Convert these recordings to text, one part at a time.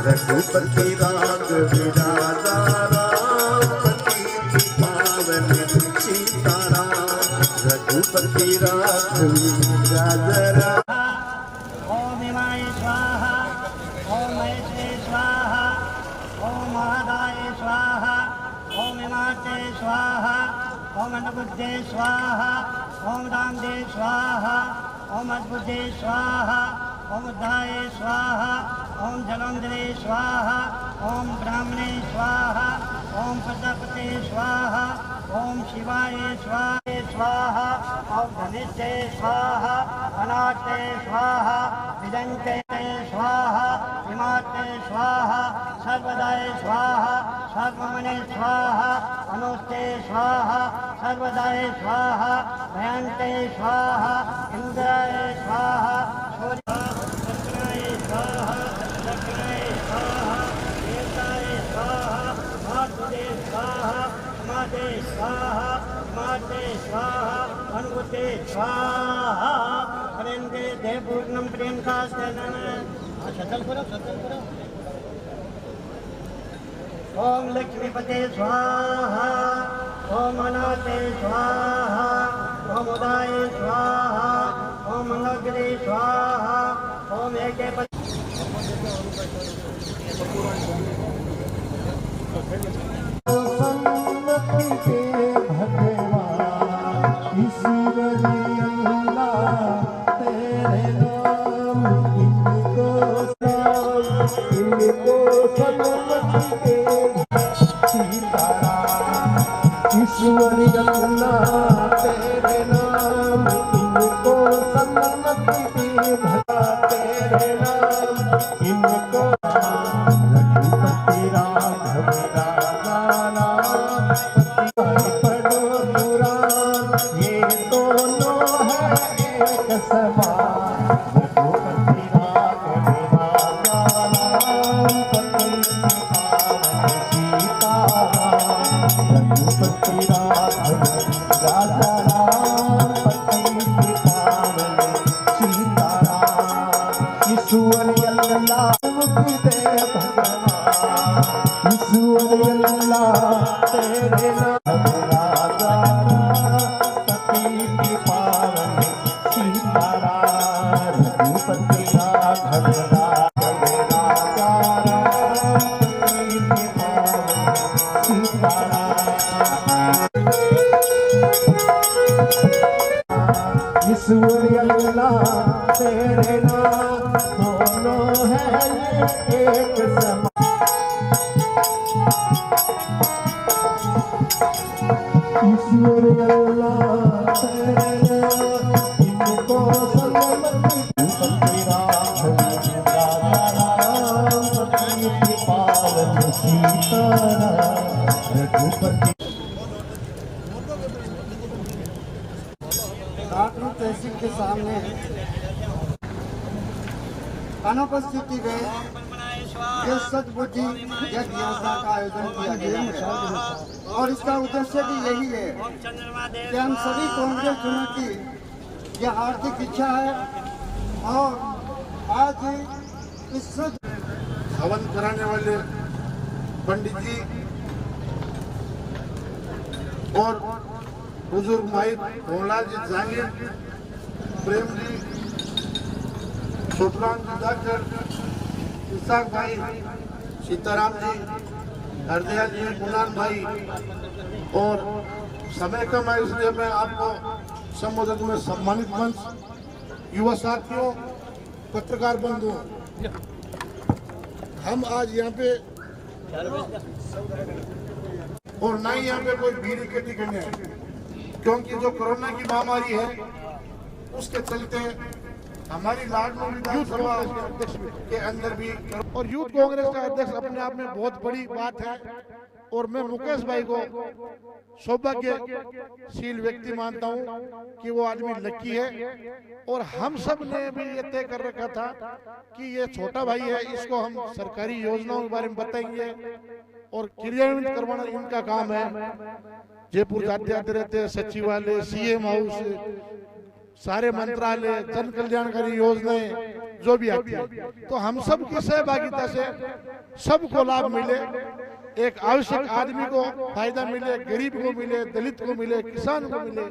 रघुपति राग विराजा रामपति पावन सीताराम रघुपति राग विराजा। ओम हिमाय स्वाहा, ओम महेशे स्वाहा, ओम महादाय स्वाहा, ओम हिमाचे स्वाहा, ओम अन्नबुद्धे स्वाहा, ओम रामदे स्वाहा, ओम अद्भुते स्वाहा, ओम उद्धाय स्वाहा, ओम जलंधरे स्वाहा, ओम ब्राह्मणे स्वाहा, ओम प्रजापते स्वाहा, ओम शिवाय स्वाहा, ओम धनिष्ठे स्वाहा, अनाथे स्वाहा, विदंते स्वाहा, विमाते स्वाहा, सर्वदाय स्वाहा, सर्वमने स्वाहा, अनुष्ठे स्वाहा, सर्वदाय स्वाहा, भयंते स्वाहा, इंद्राय स्वाहा, सूर्याय स्वाहा, दक्षिणाय स्वाहा, देवताय स्वाहा, मातुदे स्वाहा, माते स्वाहा, माते स्वाहा, अनुभूते स्वाहा। प्रेमते देवपूर्णम प्रियंका शतल करो। ओम लक्ष्मीपते स्वाहा, ओम अनाथे स्वाहा, ओम उदाय स्वाहा, ओम नगरे स्वाहा, ओम एके ईश्वरी अल्लाह तेरे नाम इनको सन्मति भला तेरे नाम इनको रघुपति राघव राजा राम पढ़ो पुराण ये दोनों है एक समान रघुपति राघव राजा राम पति पावन सीताराम रघुपति राघव राजा राम पति पावन सीताराम। ईश्वरी अल्लाह मुक्ति दे भगवान ईश्वरी अल्लाह तेरे नाम राजा पति पावन सीताराम रघुपति राघव राघव राजा राम पति पावन सीताराम। ईश्वरी अल्लाह तेरे नाम दोनों है एक समान ईश्वरी अल्लाह तेरे नाम इनको सन्मति रघुपति राघव राजा राम पति पावन सीताराम रघुपति। तहसील के सामने अनुपस्थिति में यह सद्बुद्धि यज्ञ योजना का आयोजन किया गया है और इसका उद्देश्य भी यही है कि हम सभी कांग्रेसियों की यह आर्थिक इच्छा है और आज इस हवन कराने वाले पंडित जी और बुजुर्ग माहिर मोहनलाल जी जांगीर, प्रेम जी, सुल्तान जी जाकर, इसाक भाई, सीताराम जी, हरदयाल जी, मुनान भाई और समय कम है इसलिए मैं आपको संबोधित में सम्मानित मंच, युवा साथियों, पत्रकार बंधुओं, हम आज यहाँ पे और ना ही यहाँ पे कोई भीड़ इकट्ठी करने आए, क्योंकि जो कोरोना की महामारी है उसके चलते हमारी लाडनू विधानसभा के अंदर भी और यूथ कांग्रेस का अध्यक्ष अपने आप में बहुत बड़ी बात है। और मैं मुकेश भाई को सौभाग्यशील व्यक्ति मानता हूं कि वो आदमी लकी है। और हम सब ने भी ये तय कर रखा था कि ये छोटा भाई है, इसको हम सरकारी योजनाओं के बारे में बताएंगे और क्रियान्वित करवाना इनका काम है। जयपुर जाते आते रहते हैं, सचिवालय, सीएम हाउस, सारे मंत्रालय, जन कल्याणकारी योजनाएं जो भी आती है, तो हम सब की सहभागिता से सबको लाभ मिले, एक आवश्यक आदमी को फायदा मिले, गरीब को मिले, दलित को मिले, किसान को मिले,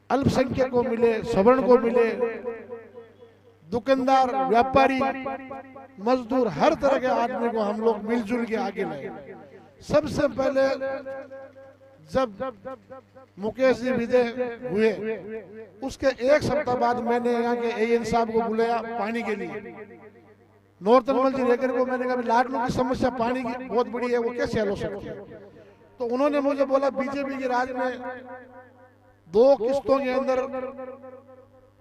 अल्पसंख्यक को मिले, सवर्ण को मिले, दुकानदार, व्यापारी, मजदूर, हर तरह के आदमी को हम लोग मिलजुल के आगे लाए। सबसे पहले जब मुकेश जी विजय हुए उसके एक सप्ताह बाद मैंने यहाँ के एएन साहब को बुलाया पानी के लिए। नॉर्थन मल्टी रेकर को मैंने कहा लाडनू की समस्या पानी की बहुत बड़ी है, वो कैसे हल हो सकती है। तो उन्होंने मुझे बोला बीजेपी के राज में 2 किस्तों के अंदर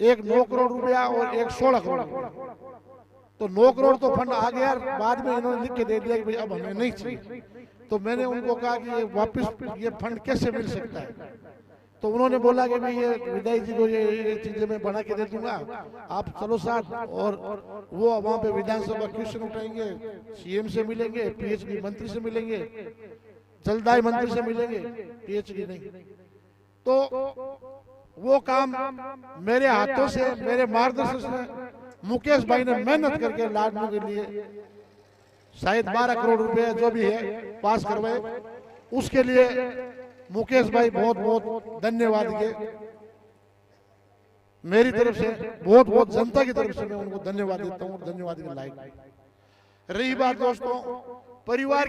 एक 9 करोड़ रुपया और एक 16 करोड़। तो 9 करोड़ तो फंड आ गया, बाद में इन्होंने लिख के दे दिया कि भाई अब हमें नहीं चाहिए। तो मैंने उनको कहा कि ये वापस ये फंड कैसे मिल सकता है। तो उन्होंने बोला कि भाई ये विधायक जी को ये चीजें मैं बना के दे दूंगा, आप चलो साथ। और वो वहां पे विधानसभा क्वेश्चन उठाएंगे, सीएम से मिलेंगे, पीएचडी मंत्री से मिलेंगे, जलदाय मंत्री से मिलेंगे, पीएचडी नहीं। तो वो काम मेरे हाथों से, मेरे मार्गदर्शन से मुकेश भाई ने मेहनत करके लाडनू के लिए शायद 12 करोड़ रुपए जो भी है पास करवाए। उसके लिए मुकेश भाई बहुत बहुत धन्यवाद के मेरी तरफ से, बहुत बहुत जनता की तरफ से मैं उनको धन्यवाद देता हूँ। धन्यवाद के लायक। रही बात दोस्तों परिवार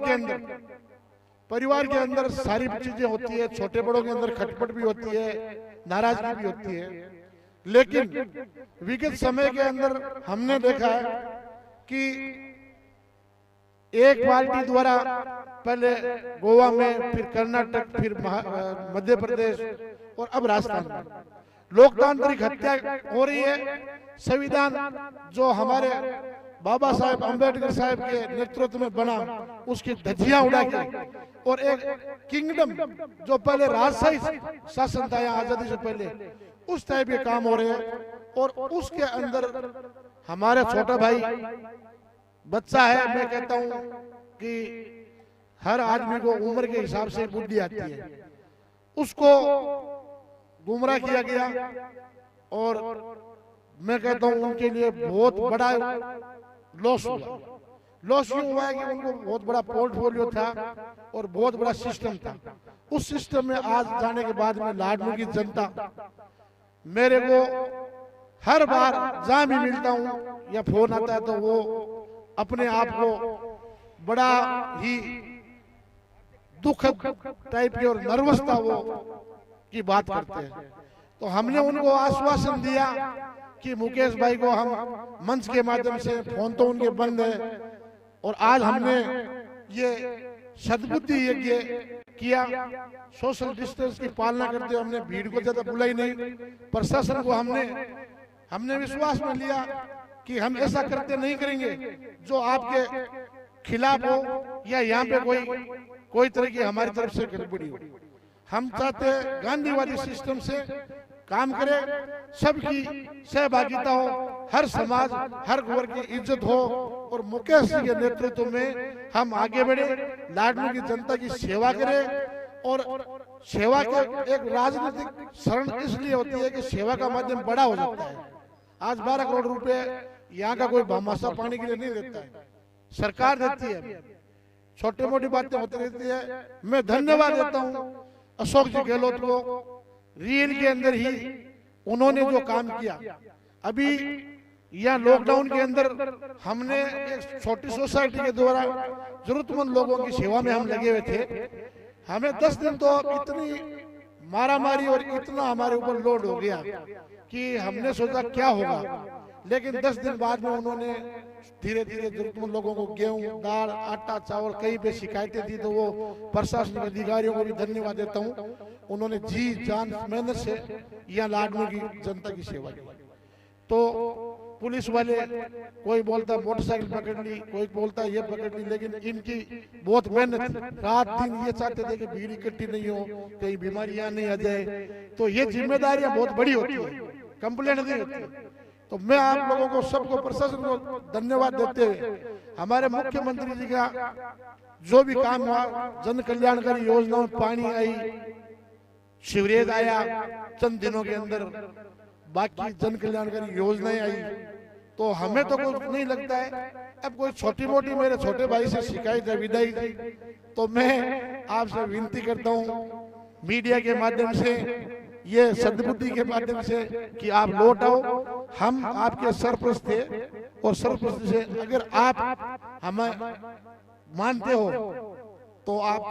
के अंदर सारी चीजें होती है, छोटे बड़ों के अंदर खटपट भी होती है, नाराजगी भी होती है। लेकिन विगत समय के अंदर हमने देखा है कि एक पार्टी द्वारा पहले गोवा में, फिर कर्नाटक, फिर मध्य प्रदेश और अब राजस्थान में लोकतांत्रिक हत्या हो रही है। संविधान जो हमारे बाबा साहेब अंबेडकर साहब के नेतृत्व में बना उसकी धज्जियां उड़ा के, और एक किंगडम जो पहले राजशाही शासन था यहाँ आजादी से पहले, उस टाइप के काम हो रहे हैं। और उसके अंदर हमारा छोटा भाई बच्चा है। मैं कहता हूं कि हर आदमी को उम्र के हिसाब से बुद्धि आती है, उसको गुमराह किया गया। और मैं कहता हूं उनके लिए बहुत बड़ा लॉस हुआ। लॉस यूं हुआ है कि उनको बहुत बड़ा पोर्टफोलियो था और बहुत बड़ा सिस्टम था। उस सिस्टम में आज जाने के बाद में लाडनू की जनता मेरे को हर बार जहां भी मिलता हूं या फोन आता है तो वो अपने आप को बड़ा ही दुखद टाइप की और नर्वसता वो की बात करते हैं। तो हमने उनको आश्वासन दिया कि मुकेश भाई को हम मंच के माध्यम से, फोन तो उनके बंद है, और आज हमने ये सद्बुद्धि यज्ञ किया। सोशल डिस्टेंस की पालना करते हुए हमने भीड़ को ज्यादा बुलाई नहीं। प्रशासन को हमने विश्वास में लिया कि हम ऐसा करते नहीं करेंगे जो आपके खिलाफ हो या यहाँ पे कोई तरह की हमारी तरफ से गड़बड़ी हो। हम चाहते हैं गांधीवादी सिस्टम से काम करें, सबकी सहभागिता हो, हर समाज, हर वर्ग की इज्जत हो, और मुकेश जी के नेतृत्व में हम आगे बढ़े, लाडनू की जनता की सेवा करें। और सेवा के एक राजनीतिक शरण इसलिए होती है कि सेवा का माध्यम बड़ा हो जाता है। आज 12 करोड़ रुपए यहाँ का कोई भामाशा पानी के लिए नहीं देता है, सरकार देती है। छोटी मोटी बातें होती रहती है। मैं धन्यवाद देता हूँ अशोक जी गहलोत को, रियल के अंदर ही उन्होंने जो काम किया। अभी यहाँ लॉकडाउन के अंदर हमने एक छोटी सोसाइटी के द्वारा जरूरतमंद लोगों की सेवा में हम लगे हुए थे। हमें 10 दिन तो इतनी मारामारी और इतना हमारे ऊपर लोड हो गया कि हमने सोचा क्या होगा, लेकिन 10 दिन बाद में उन्होंने धीरे धीरे जरूरतमंद लोगों को गेहूं, दाल, आटा, चावल कहीं पे शिकायतें दी, तो वो प्रशासनिक अधिकारियों को भी धन्यवाद देता हूं। उन्होंने जी जान मेहनत से यहाँ लाडनू की जनता की सेवा की। तो पुलिस वाले कोई बोलता मोटरसाइकिल पकड़ ली, कोई बोलता ये पकड़ ली, लेकिन इनकी बहुत मेहनत, रात दिन ये चाहते थे कि भीड़ इकट्ठी नहीं हो, कहीं बीमारियां नहीं आ जाए। तो ये जिम्मेदारियां बहुत बड़ी होती है, कंप्लेंट नहीं होती। तो मैं आप लोगों को, सबको, प्रशासन को धन्यवाद देते हुए हमारे मुख्यमंत्री जी का जो भी काम हुआ, जन कल्याणकारी योजनाओं में पानी आई, सीवरेज आया चंद दिनों के अंदर, बाकी जन कल्याणकारी योजनाएं आई, तो हमें तो कुछ नहीं लगता है। अब कोई छोटी मोटी मेरे छोटे भाई से शिकायत है विदाई की, तो मैं आपसे विनती करता हूँ मीडिया के माध्यम से, ये सद्बुद्धि के माध्यम से कि आप लौट आओ। हम आपके सरपरस्त थे और सरपरस्त से अगर आप हमें मानते हो तो आप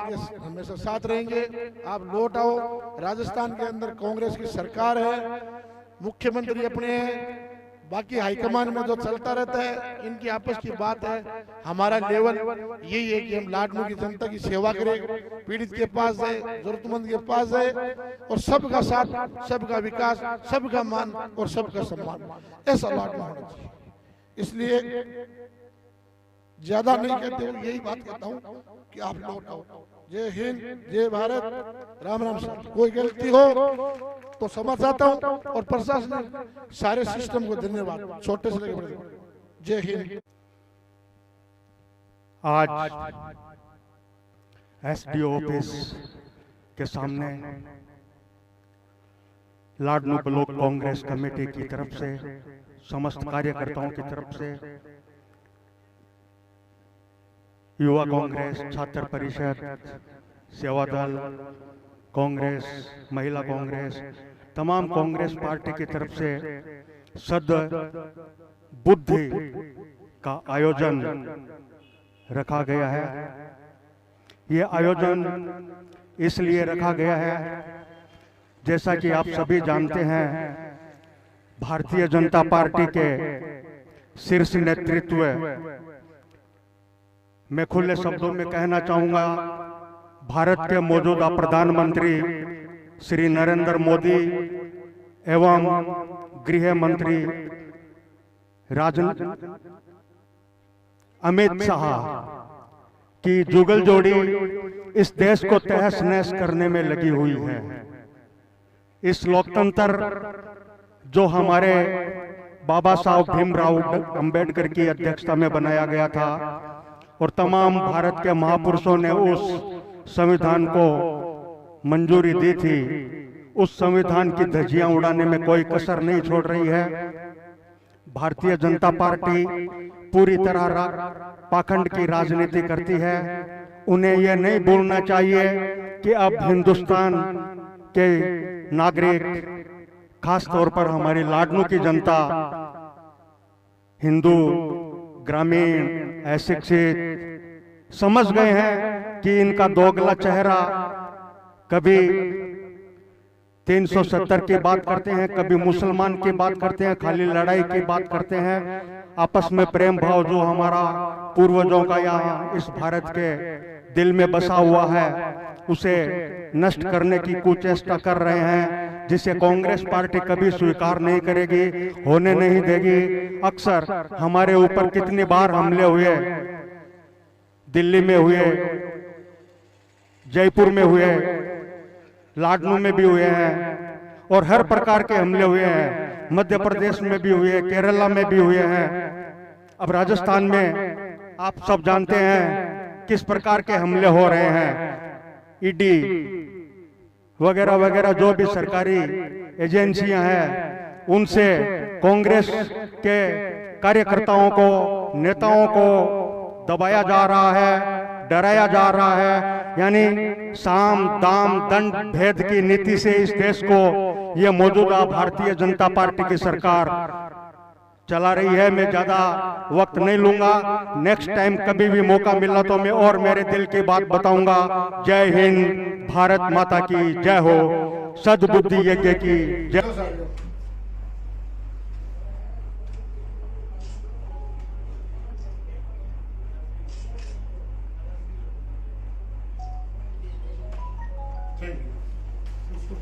हमेशा साथ रहेंगे। आप लौट आओ। राजस्थान के अंदर कांग्रेस की सरकार है, मुख्यमंत्री अपने हैं, बाकी हाईकमान में जो चलता रहता है इनकी आपस की बात है। हमारा लेवल यही है कि हम लाडनू की जनता की सेवा करें, पीड़ित के पास जाए, जरूरतमंद के पास जाए, और सबका साथ, सबका विकास, सबका मान और सबका सम्मान, ऐसा लाडनू होना चाहिए। इसलिए ज्यादा नहीं कहते हुए यही बात कहता हूँ कि आप लौट आओ। जय हिंद, जय भारत, राम राम। साहब कोई गलती हो तो समझ आता हूँ, और प्रशासन सारे सिस्टम को धन्यवाद, छोटे से लेकर बड़े। जय हिंद। आज एसडीओ ऑफिस के सामने लाडनू ब्लॉक कांग्रेस कमेटी की तरफ से, समस्त कार्यकर्ताओं की तरफ से, युवा कांग्रेस, छात्र परिषद, सेवा दल कांग्रेस, महिला कांग्रेस, तमाम कांग्रेस पार्टी की तरफ से सद बुद्धि का आयोजन रखा गया है। ये आयोजन इसलिए रखा गया है, जैसा कि आप सभी जानते हैं, भारतीय जनता पार्टी के शीर्ष नेतृत्व, मैं खुले शब्दों में कहना चाहूंगा, भारत के मौजूदा प्रधानमंत्री श्री नरेंद्र मोदी एवं गृह मंत्री अमित शाह की जुगल जोड़ी इस देश को तहस नहस करने में लगी हुई है। इस लोकतंत्र जो हमारे बाबा साहब भीमराव अंबेडकर की अध्यक्षता में बनाया गया था, और तमाम भारत के महापुरुषों ने उस संविधान को मंजूरी दी थी, उस संविधान की धज्जियां उड़ाने में कोई कसर नहीं छोड़ रही है। भारतीय जनता पार्टी पूरी तरह पाखंड की राजनीति करती है। उन्हें यह नहीं भूलना चाहिए कि अब हिंदुस्तान के नागरिक, खास तौर पर हमारी लाडनू की जनता, हिंदू, ग्रामीण, अशिक्षित समझ गए हैं कि इनका दोगला चेहरा, कभी 370 की बात करते हैं, कभी मुसलमान की बात करते हैं, खाली लड़ाई की बात करते हैं। आपस में प्रेम भाव जो हमारा पूर्वजों का यहाँ इस भारत के दिल में बसा हुआ है, उसे नष्ट करने की कुचेष्टा कर रहे हैं, जिसे कांग्रेस पार्टी कभी स्वीकार नहीं करेगी, होने नहीं देगी। अक्सर हमारे ऊपर कितनी बार हमले हुए, दिल्ली में हुए, जयपुर में हुए, लाडनू में भी हुए हैं, और हर प्रकार के हमले हुए हैं। मध्य प्रदेश में भी हुए, केरला में भी हुए हैं। अब राजस्थान में आप सब जानते हैं किस प्रकार के हमले हो रहे हैं। ईडी वगैरह वगैरह जो भी सरकारी एजेंसियां हैं, उनसे कांग्रेस के कार्यकर्ताओं को, नेताओं को दबाया जा रहा है, डराया जा रहा है। यानी साम दाम दंड भेद की नीति से इस देश को यह मौजूदा भारतीय जनता पार्टी की सरकार चला रही है। मैं ज्यादा वक्त नहीं लूंगा, नेक्स्ट टाइम कभी भी मौका मिला तो मैं और मेरे दिल की बात बताऊंगा। जय हिंद, भारत माता की जय हो, सद्बुद्धि यज्ञ की जय। Thank you.